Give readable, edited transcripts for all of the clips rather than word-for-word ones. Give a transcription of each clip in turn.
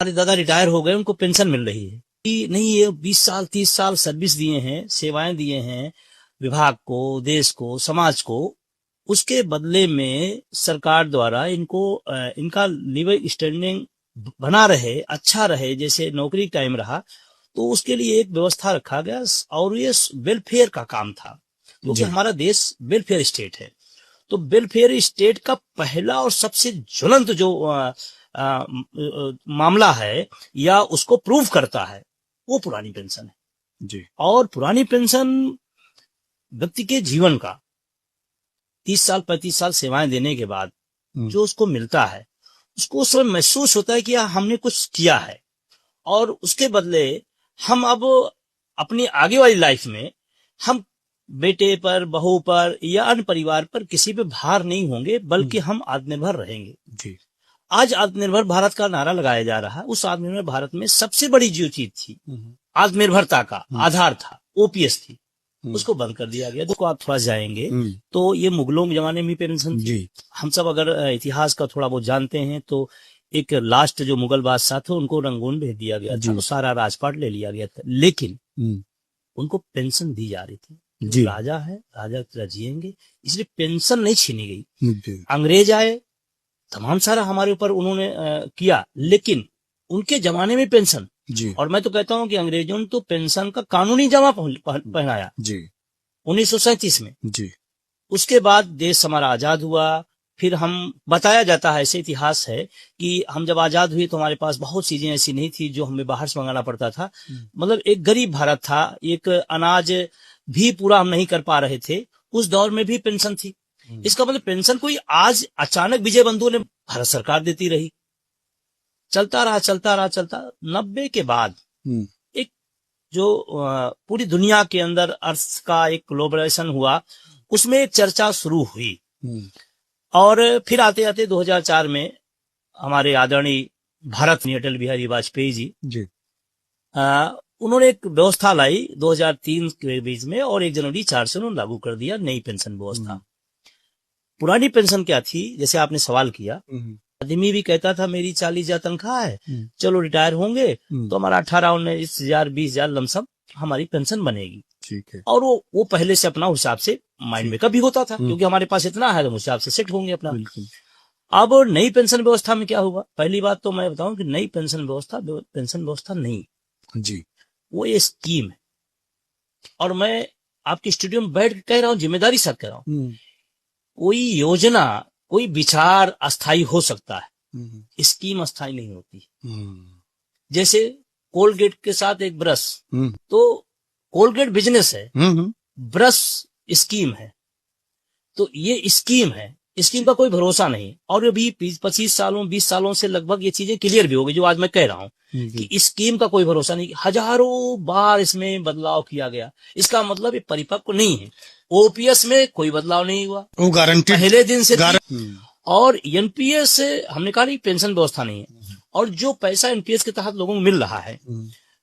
हमारे दादा रिटायर हो गए, उनको पेंशन मिल रही है कि नहीं, ये 20 साल 30 साल सर्विस दिए हैं, सेवाएं दिए हैं विभाग को, देश को, समाज को, उसके बदले में सरकार द्वारा इनको इनका लिविंग स्टैंडिंग बना रहे, अच्छा रहे, जैसे नौकरी टाइम रहा, तो उसके लिए एक व्यवस्था रखा गया और ये वेलफेयर का काम था, क्योंकि हमारा देश वेलफेयर स्टेट है। तो वेलफेयर स्टेट का पहला और सबसे ज्वलंत जो मामला है या उसको प्रूव करता है, वो पुरानी पेंशन है जी। और पुरानी पेंशन व्यक्ति के जीवन का 30 साल 35 साल सेवाएं देने के बाद जो उसको मिलता है, उसको उस समय महसूस होता है कि हमने कुछ किया है, और उसके बदले हम अब अपनी आगे वाली लाइफ में हम बेटे पर, बहू पर या अन्य परिवार पर किसी पे भार नहीं होंगे, बल्कि हम आत्मनिर्भर रहेंगे जी। आज आत्मनिर्भर भारत का नारा लगाया जा रहा है। उस आत्मनिर्भर भारत में सबसे बड़ी जो चीज थी आत्मनिर्भरता का आधार था, ओपीएस थी, उसको बंद कर दिया गया। तो आप थोड़ा जाएंगे तो ये मुगलों के जमाने में पेंशन थी। हम सब अगर इतिहास का थोड़ा बहुत जानते हैं तो एक लास्ट जो मुगल बादशाह थे उनको रंगून भेज दिया गया था, तो सारा राजपाट ले लिया गया था, लेकिन उनको पेंशन दी जा रही थी। जी। राजा है, राजा तरह जिएंगे, इसलिए पेंशन नहीं छीनी गई। अंग्रेज आए, तमाम सारा हमारे ऊपर उन्होंने किया, लेकिन उनके जमाने में पेंशन जी। और मैं तो कहता हूं कि अंग्रेजों ने तो पेंशन का कानूनी जमा पहनाया जी 1937 में जी। उसके बाद देश हमारा आजाद हुआ। फिर हम बताया जाता है, ऐसे इतिहास है कि हम जब आजाद हुए तो हमारे पास बहुत चीजें ऐसी नहीं थी जो हमें बाहर से मंगाना पड़ता था। मतलब एक गरीब भारत था, एक अनाज भी पूरा हम नहीं कर पा रहे थे, उस दौर में भी पेंशन थी। इसका मतलब पेंशन कोई आज अचानक विजय बंधु ने भारत सरकार देती रही, चलता रहा 90 के बाद एक जो पूरी दुनिया के अंदर अर्थ का एक ग्लोबलाइजेशन हुआ, उसमें एक चर्चा शुरू हुई। और फिर आते आते 2004 में हमारे आदरणीय भारत अटल बिहारी वाजपेयी जी उन्होंने एक व्यवस्था लाई 2003 के बीच में, और 1 जनवरी 4 से उन्होंने लागू कर दिया नई पेंशन व्यवस्था। पुरानी पेंशन क्या थी, जैसे आपने सवाल किया, आदमी भी कहता था मेरी 40,000 तनख्वाह है, चलो रिटायर होंगे तो हमारा 18-19,000 20,000 लमसम हमारी पेंशन बनेगी, ठीक है। और वो पहले से अपना हिसाब से माइंड मेकअप भी होता था, क्योंकि हमारे पास इतना है तो उस हिसाब से सेट होंगे अपना। अब नई पेंशन व्यवस्था में क्या हुआ, पहली बात तो मैं बताऊं कि नई पेंशन व्यवस्था नहीं जी, वो ये स्कीम है। और मैं आपके स्टूडियो में बैठ के कह रहा हूँ, जिम्मेदारी साथ कह रहा हूँ, कोई योजना, कोई विचार अस्थायी हो सकता है, स्कीम अस्थायी नहीं होती। जैसे कोलगेट के साथ एक ब्रश, तो कोलगेट बिजनेस है, ब्रश स्कीम है, तो ये स्कीम है, स्कीम का कोई भरोसा नहीं। और अभी 25 सालों 20 सालों से लगभग ये चीजें क्लियर भी हो गई, जो आज मैं कह रहा हूँ कि स्कीम का कोई भरोसा नहीं। हजारों बार इसमें बदलाव किया गया, इसका मतलब ये परिपक्व नहीं है। ओपीएस में कोई बदलाव नहीं हुआ, वो गारंटी पहले दिन से और एनपीएस हमने कहा पेंशन व्यवस्था नहीं है। और जो पैसा एनपीएस के तहत लोगों को मिल रहा है,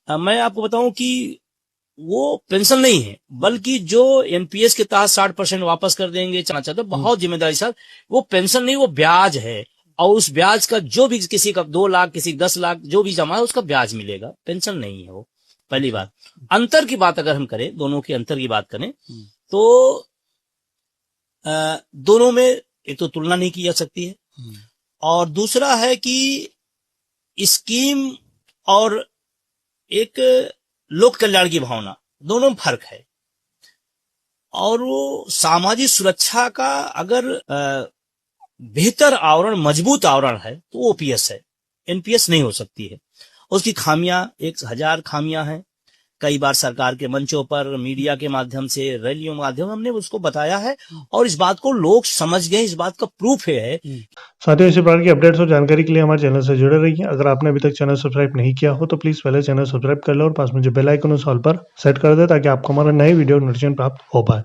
मैं आपको बताऊं कि वो पेंशन नहीं है, बल्कि जो एनपीएस के तहत 60% वापस कर देंगे, चाहते तो बहुत जिम्मेदारी साथ, वो पेंशन नहीं, वो ब्याज है। और उस ब्याज का जो भी किसी का 2 लाख, किसी 10 लाख जो भी जमा है उसका ब्याज मिलेगा, पेंशन नहीं है वो। पहली बात। अंतर की बात अगर हम करें, दोनों के अंतर की बात करें तो दोनों में एक तो तुलना नहीं की जा सकती है, और दूसरा है कि स्कीम और एक लोक कल्याण की भावना, दोनों में फर्क है। और वो सामाजिक सुरक्षा का अगर बेहतर आवरण, मजबूत आवरण है तो ओपीएस है, एनपीएस नहीं हो सकती है। उसकी खामियां 1000 खामियां हैं। कई बार सरकार के मंचों पर, मीडिया के माध्यम से, रैलियों के माध्यम हमने उसको बताया है, और इस बात को लोग समझ गए, इस बात का प्रूफ है। साथियों, इसी प्रकार की अपडेट्स और जानकारी के लिए हमारे चैनल से जुड़े रहिए। अगर आपने अभी तक चैनल सब्सक्राइब नहीं किया हो तो प्लीज पहले चैनल सब्सक्राइब कर लो और पास में जो बेल आइकन उस ऑल पर सेट कर दे, ताकि आपको हमारा नए वीडियो नोटिफिकेशन प्राप्त हो पाए।